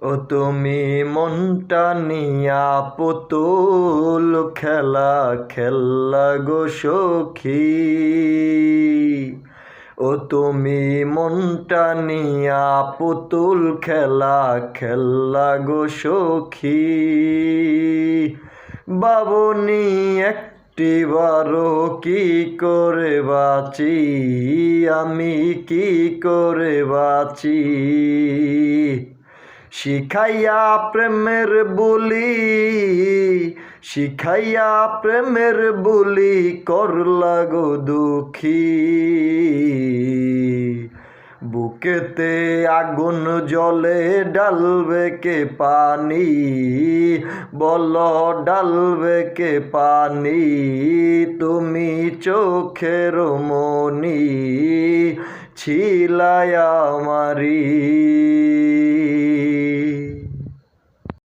ও তুমি মনটা নিয়া পুতুল খেলা খেলা গো সখী। ও তুমি মনটা নিয়া পুতুল খেলা খেলা গো সখী। বাবুনি একটিবারও কি করে বাঁচি, আমি কি করে বাঁচি। শিখাইয়া প্রেমের বুলি, শিখাইয়া প্রেমের বুলি করলা গো দুঃখী। বুকেতে আগুন জ্বলে ডালবে কে পানি, বল ডালবে কে পানি। তুমি চোখের মনি ছিলায় আমারি।